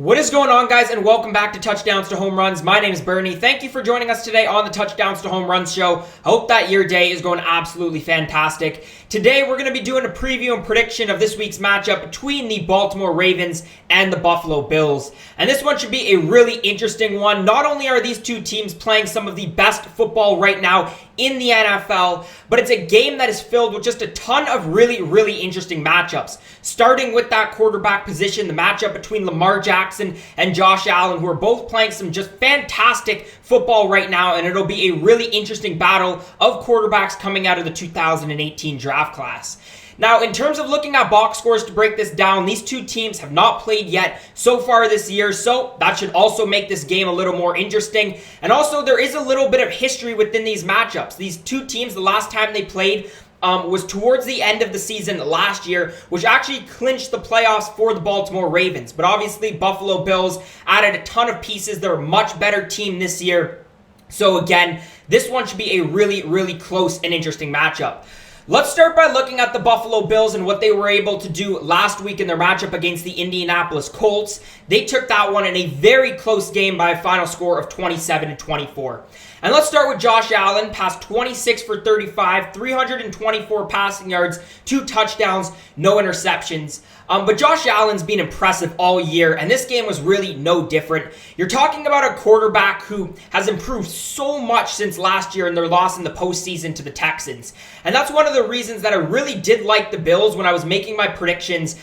What is going on, guys, and welcome back to Touchdowns to Home Runs. My name is Bernie. Thank you for joining us today on the Touchdowns to Home Runs show. I hope that your day is going absolutely fantastic. Today, we're going to be doing a preview and prediction of this week's matchup between the Baltimore Ravens and the Buffalo Bills. And this one should be a really interesting one. Not only are these two teams playing some of the best football right now in the NFL, but it's a game that is filled with just a ton of really interesting matchups. Starting with that quarterback position, the matchup between Lamar Jackson and Josh Allen, who are both playing some just fantastic football right now, and it'll be a really interesting battle of quarterbacks coming out of the 2018 draft class. Now, in terms of looking at box scores to break this down, these two teams have not played yet so far this year, so that should also make this game a little more interesting. And also, there is a little bit of history within these matchups. These two teams, the last time they played was towards the end of the season last year, which actually clinched the playoffs for the Baltimore Ravens. But obviously, Buffalo Bills added a ton of pieces. They're a much better team this year. So again, this one should be a really close and interesting matchup. Let's start by looking at the Buffalo Bills and what they were able to do last week in their matchup against the Indianapolis Colts. They took that one in a very close game by a final score of 27-24. And let's start with Josh Allen, passed 26 for 35, 324 passing yards, 2 touchdowns, no interceptions. But Josh Allen's been impressive all year, and this game was really no different. You're talking about a quarterback who has improved so much since last year in their loss in the postseason to the Texans. And that's one of the reasons that I really did like the Bills when I was making my predictions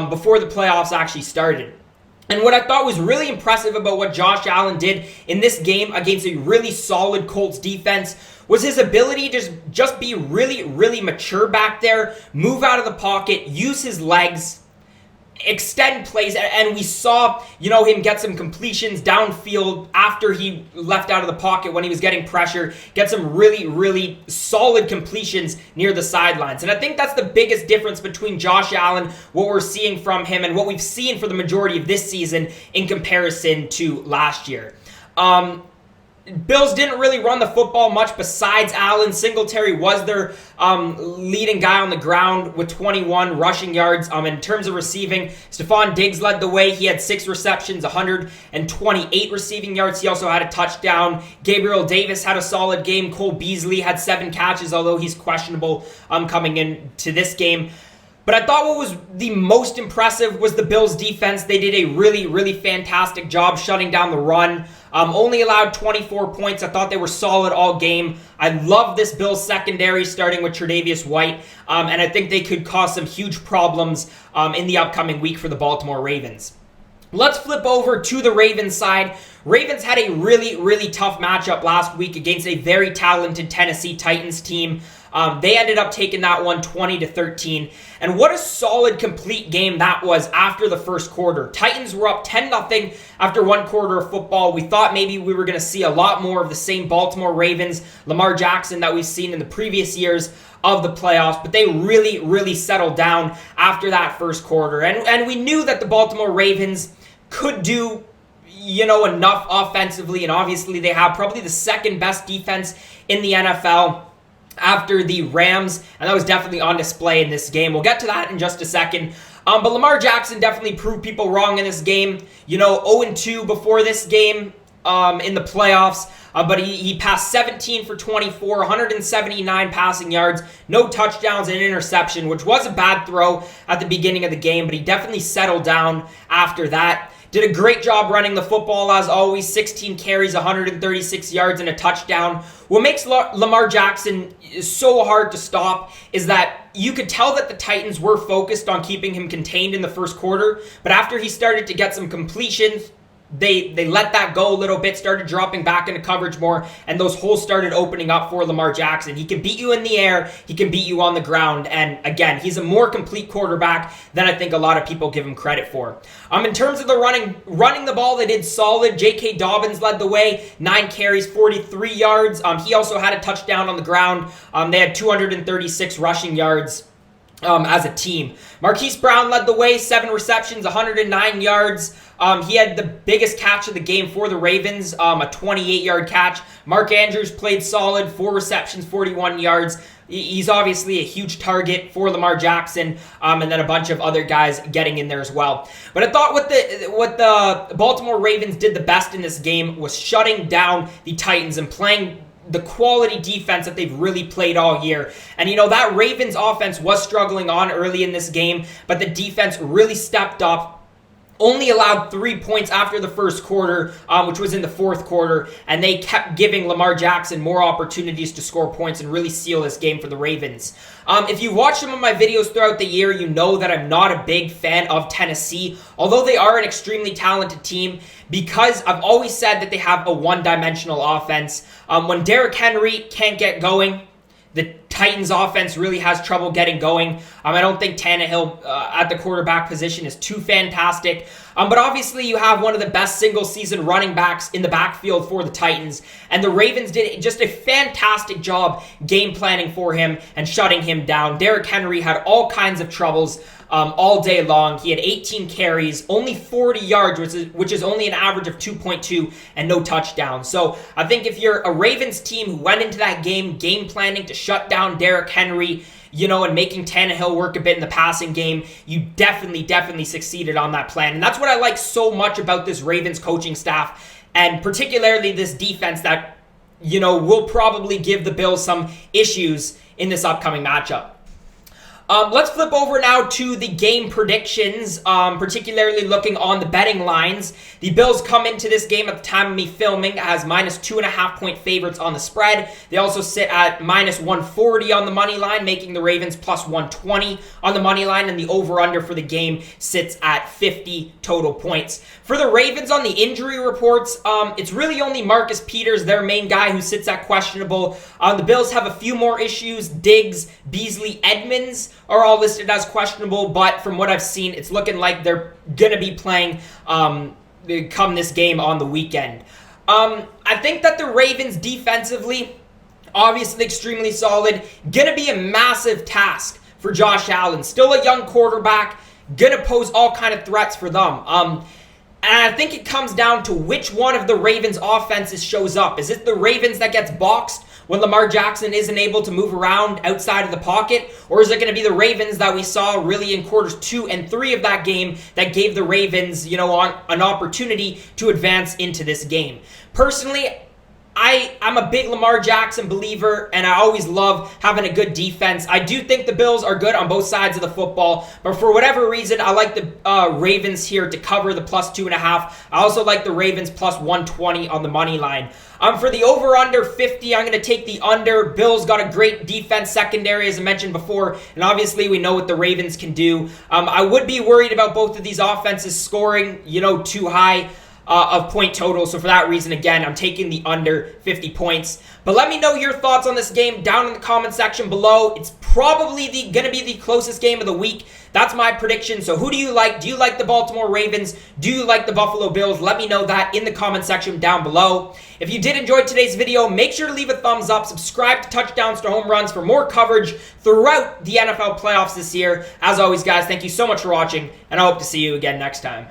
before the playoffs actually started. And what I thought was really impressive about what Josh Allen did in this game against a really solid Colts defense was his ability to just be really mature back there, move out of the pocket, use his legs, extend plays, and we saw, him get some completions downfield after he left out of the pocket when he was getting pressure, get some really solid completions near the sidelines. And I think that's the biggest difference between Josh Allen, what we're seeing from him, and what we've seen for the majority of this season in comparison to last year. Bills didn't really run the football much besides Allen. Singletary was their leading guy on the ground with 21 rushing yards. In terms of receiving, Stefon Diggs led the way. He had 6 receptions, 128 receiving yards. He also had a touchdown. Gabriel Davis had a solid game. Cole Beasley had 7 catches, although he's questionable coming into this game. But I thought what was the most impressive was the Bills' defense. They did a really fantastic job shutting down the run. Only allowed 24 points. I thought they were solid all game. I love this Bills secondary, starting with Tredavious White, and I think they could cause some huge problems in the upcoming week for the Baltimore Ravens. Let's flip over to the Ravens side. Ravens had a really tough matchup last week against a very talented Tennessee Titans team. They ended up taking that one 20-13. And what a solid, complete game that was after the first quarter. Titans were up 10-0 after one quarter of football. We thought maybe we were going to see a lot more of the same Baltimore Ravens, Lamar Jackson that we've seen in the previous years of the playoffs, but they really settled down after that first quarter. And we knew that the Baltimore Ravens could do enough offensively, and obviously they have probably the second best defense in the NFL after the Rams, and that was definitely on display in this game. We'll get to that in just a second. But Lamar Jackson definitely proved people wrong in this game. 0-2 before this game in the playoffs. But he passed 17 for 24, 179 passing yards, no touchdowns and an interception, which was a bad throw at the beginning of the game, but he definitely settled down after that. Did a great job running the football as always, 16 carries, 136 yards, and a touchdown. What makes Lamar Jackson so hard to stop is that you could tell that the Titans were focused on keeping him contained in the first quarter, but after he started to get some completions, they let that go a little bit, started dropping back into coverage more, and those holes started opening up for Lamar Jackson. He can beat you in the air, he can beat you on the ground, and again, he's a more complete quarterback than I think a lot of people give him credit for. In terms of the running the ball, they did solid. J.K. Dobbins led the way, 9 carries, 43 yards. He also had a touchdown on the ground. They had 236 rushing yards as a team. Marquise Brown led the way, 7 receptions, 109 yards. He had the biggest catch of the game for the Ravens, a 28-yard catch. Mark Andrews played solid, 4 receptions, 41 yards. he's obviously a huge target for Lamar Jackson, and then a bunch of other guys getting in there as well. But I thought what the Baltimore Ravens did the best in this game was shutting down the Titans and playing the quality defense that they've really played all year. And that Ravens offense was struggling on early in this game, but the defense really stepped up. Only allowed 3 points after the first quarter, which was in the fourth quarter, and they kept giving Lamar Jackson more opportunities to score points and really seal this game for the Ravens. If you watch some of my videos throughout the year, you know that I'm not a big fan of Tennessee, although they are an extremely talented team, because I've always said that they have a one-dimensional offense. When Derrick Henry can't get going, the Titans offense really has trouble getting going. I don't think Tannehill at the quarterback position is too fantastic. But obviously you have one of the best single-season running backs in the backfield for the Titans. And the Ravens did just a fantastic job game planning for him and shutting him down. Derrick Henry had all kinds of troubles all day long. He had 18 carries, only 40 yards, which is only an average of 2.2, and no touchdowns. So I think if you're a Ravens team who went into that game planning to shut down Derrick Henry, and making Tannehill work a bit in the passing game, you definitely succeeded on that plan. And that's what I like so much about this Ravens coaching staff, and particularly this defense that, will probably give the Bills some issues in this upcoming matchup. Let's flip over now to the game predictions, particularly looking on the betting lines. The Bills come into this game at the time of me filming as minus 2.5 point favorites on the spread. They also sit at minus 140 on the money line, making the Ravens plus 120 on the money line, and the over-under for the game sits at 50 total points. For the Ravens on the injury reports, it's really only Marcus Peters, their main guy, who sits at questionable. The Bills have a few more issues. Diggs, Beasley, Edmunds are all listed as questionable, but from what I've seen, it's looking like they're going to be playing come this game on the weekend. I think that the Ravens defensively, obviously extremely solid, going to be a massive task for Josh Allen. Still a young quarterback, going to pose all kind of threats for them. And I think it comes down to which one of the Ravens' offenses shows up. Is it the Ravens that gets boxed when Lamar Jackson isn't able to move around outside of the pocket? Or is it going to be the Ravens that we saw really in quarters 2 and 3 of that game that gave the Ravens, an opportunity to advance into this game? Personally, I'm a big Lamar Jackson believer, and I always love having a good defense. I do think the Bills are good on both sides of the football, but for whatever reason, I like the Ravens here to cover the plus 2.5. I also like the Ravens plus 120 on the money line. For the over-under 50, I'm going to take the under. Bills got a great defense secondary, as I mentioned before, and obviously we know what the Ravens can do. I would be worried about both of these offenses scoring, too high of point total. So for that reason, again, I'm taking the under 50 points. But let me know your thoughts on this game down in the comment section below. It's probably going to be the closest game of the week. That's my prediction. So who do you like? Do you like the Baltimore Ravens? Do you like the Buffalo Bills? Let me know that in the comment section down below. If you did enjoy today's video, make sure to leave a thumbs up. Subscribe to Touchdowns to Home Runs for more coverage throughout the NFL playoffs this year. As always, guys, thank you so much for watching, and I hope to see you again next time.